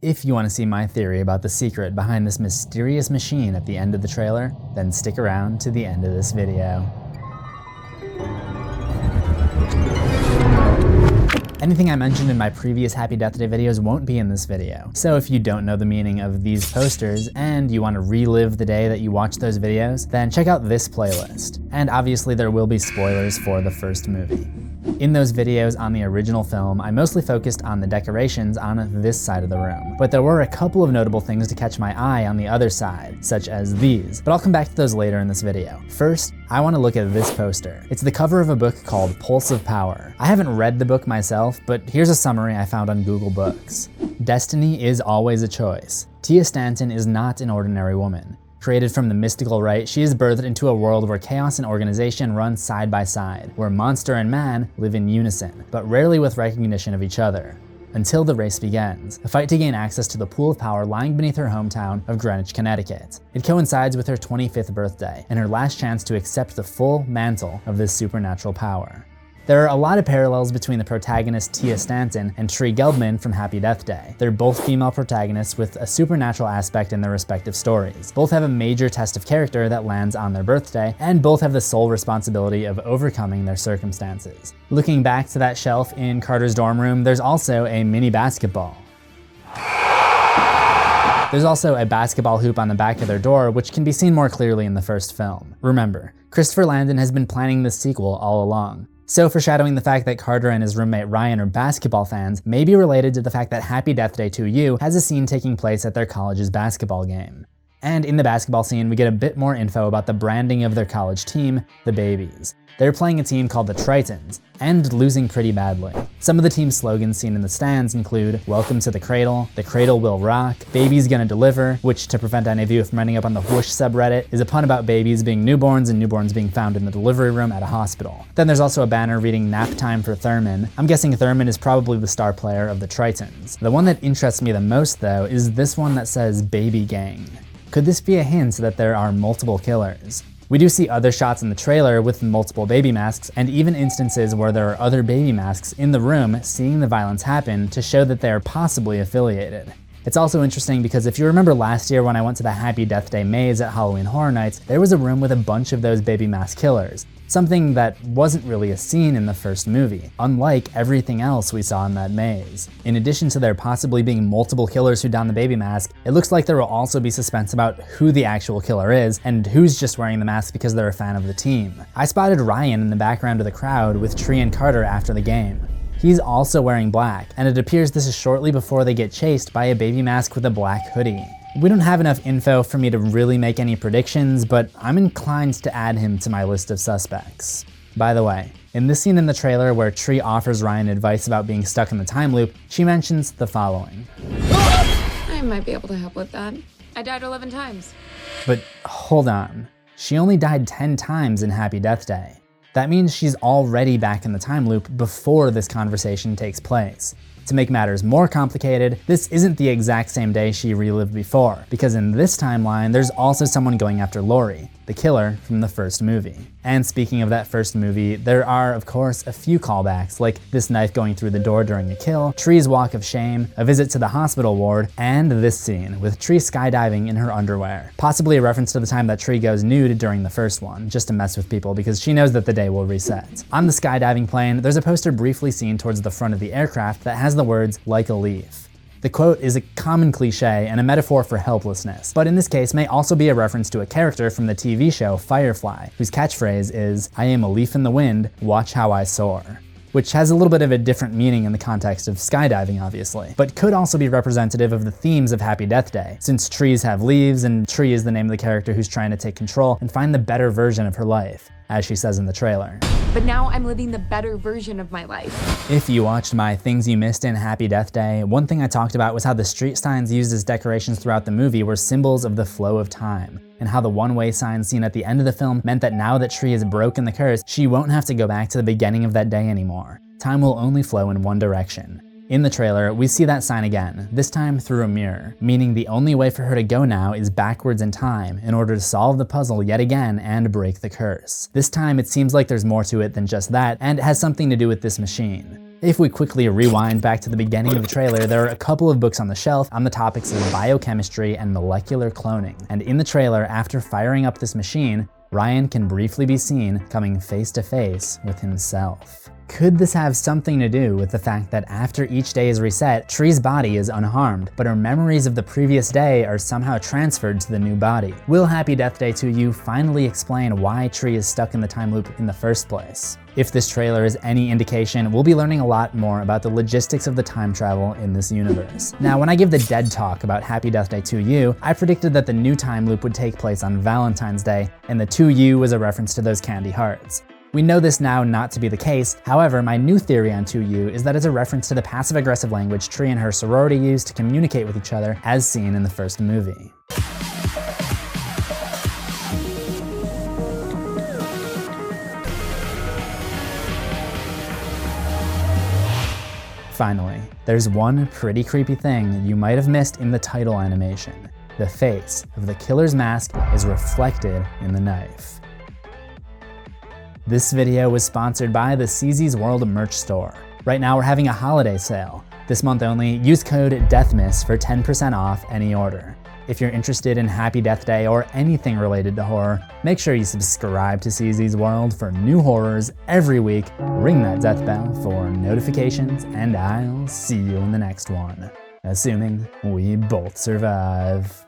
If you want to see my theory about the secret behind this mysterious machine at the end of the trailer, then stick around to the end of this video. Anything I mentioned in my previous Happy Death Day videos won't be in this video. So if you don't know the meaning of these posters and you want to relive the day that you watched those videos, then check out this playlist. And obviously there will be spoilers for the first movie. In those videos on the original film, I mostly focused on the decorations on this side of the room, but there were a couple of notable things to catch my eye on the other side, such as these, but I'll come back to those later in this video. First, I want to look at this poster. It's the cover of a book called Pulse of Power. I haven't read the book myself, but here's a summary I found on Google Books. Destiny is always a choice. Tia Stanton is not an ordinary woman. Created from the mystical right, she is birthed into a world where chaos and organization run side by side, where monster and man live in unison, but rarely with recognition of each other. Until the race begins, a fight to gain access to the pool of power lying beneath her hometown of Greenwich, Connecticut. It coincides with her 25th birthday, and her last chance to accept the full mantle of this supernatural power. There are a lot of parallels between the protagonist Tia Stanton and Tree Gelbman from Happy Death Day. They're both female protagonists with a supernatural aspect in their respective stories. Both have a major test of character that lands on their birthday, and both have the sole responsibility of overcoming their circumstances. Looking back to that shelf in Carter's dorm room, there's also a mini basketball. There's also a basketball hoop on the back of their door, which can be seen more clearly in the first film. Remember, Christopher Landon has been planning this sequel all along. So foreshadowing the fact that Carter and his roommate Ryan are basketball fans may be related to the fact that Happy Death Day 2U has a scene taking place at their college's basketball game. And in the basketball scene, we get a bit more info about the branding of their college team, the Babies. They're playing a team called the Tritons, and losing pretty badly. Some of the team's slogans seen in the stands include "Welcome to the Cradle Will Rock," "Baby's Gonna Deliver," which, to prevent any of you from ending up on the Whoosh subreddit, is a pun about babies being newborns and newborns being found in the delivery room at a hospital. Then there's also a banner reading "Nap Time for Thurman." I'm guessing Thurman is probably the star player of the Tritons. The one that interests me the most, though, is this one that says "Baby Gang." Could this be a hint that there are multiple killers? We do see other shots in the trailer with multiple baby masks, and even instances where there are other baby masks in the room seeing the violence happen to show that they are possibly affiliated. It's also interesting because if you remember last year when I went to the Happy Death Day maze at Halloween Horror Nights, there was a room with a bunch of those baby mask killers. Something that wasn't really a scene in the first movie, unlike everything else we saw in that maze. In addition to there possibly being multiple killers who don the baby mask, it looks like there will also be suspense about who the actual killer is and who's just wearing the mask because they're a fan of the team. I spotted Ryan in the background of the crowd with Tree and Carter after the game. He's also wearing black, and it appears this is shortly before they get chased by a baby mask with a black hoodie. We don't have enough info for me to really make any predictions, but I'm inclined to add him to my list of suspects. By the way, in this scene in the trailer where Tree offers Ryan advice about being stuck in the time loop, she mentions the following. I might be able to help with that. I died 11 times. But hold on, she only died 10 times in Happy Death Day. That means she's already back in the time loop before this conversation takes place. To make matters more complicated, this isn't the exact same day she relived before, because in this timeline, there's also someone going after Laurie, the killer from the first movie. And speaking of that first movie, there are, of course, a few callbacks, like this knife going through the door during the kill, Tree's walk of shame, a visit to the hospital ward, and this scene, with Tree skydiving in her underwear. Possibly a reference to the time that Tree goes nude during the first one, just to mess with people because she knows that the day will reset. On the skydiving plane, there's a poster briefly seen towards the front of the aircraft that has the words, "like a leaf." The quote is a common cliche and a metaphor for helplessness, but in this case may also be a reference to a character from the TV show Firefly, whose catchphrase is, "I am a leaf in the wind, watch how I soar," which has a little bit of a different meaning in the context of skydiving, obviously, but could also be representative of the themes of Happy Death Day, since trees have leaves and Tree is the name of the character who's trying to take control and find the better version of her life, as she says in the trailer. But now I'm living the better version of my life. If you watched my Things You Missed in Happy Death Day, one thing I talked about was how the street signs used as decorations throughout the movie were symbols of the flow of time, and how the one-way sign seen at the end of the film meant that now that Tree has broken the curse, she won't have to go back to the beginning of that day anymore. Time will only flow in one direction. In the trailer, we see that sign again, this time through a mirror, meaning the only way for her to go now is backwards in time in order to solve the puzzle yet again and break the curse. This time it seems like there's more to it than just that, and it has something to do with this machine. If we quickly rewind back to the beginning of the trailer, there are a couple of books on the shelf on the topics of biochemistry and molecular cloning. And in the trailer, after firing up this machine, Ryan can briefly be seen coming face to face with himself. Could this have something to do with the fact that after each day is reset, Tree's body is unharmed, but her memories of the previous day are somehow transferred to the new body? Will Happy Death Day to You finally explain why Tree is stuck in the time loop in the first place? If this trailer is any indication, we'll be learning a lot more about the logistics of the time travel in this universe. Now, when I give the dead talk about Happy Death Day to You, I predicted that the new time loop would take place on Valentine's Day, and the 2U was a reference to those candy hearts. We know this now not to be the case. However, my new theory on 2U is that it's a reference to the passive-aggressive language Tree and her sorority used to communicate with each other, as seen in the first movie. Finally, there's one pretty creepy thing you might have missed in the title animation. The face of the killer's mask is reflected in the knife. This video was sponsored by the CZsWorld merch store. Right now we're having a holiday sale. This month only, use code DEATHMISS for 10% off any order. If you're interested in Happy Death Day or anything related to horror, make sure you subscribe to CZsWorld for new horrors every week, ring that death bell for notifications, and I'll see you in the next one. Assuming we both survive.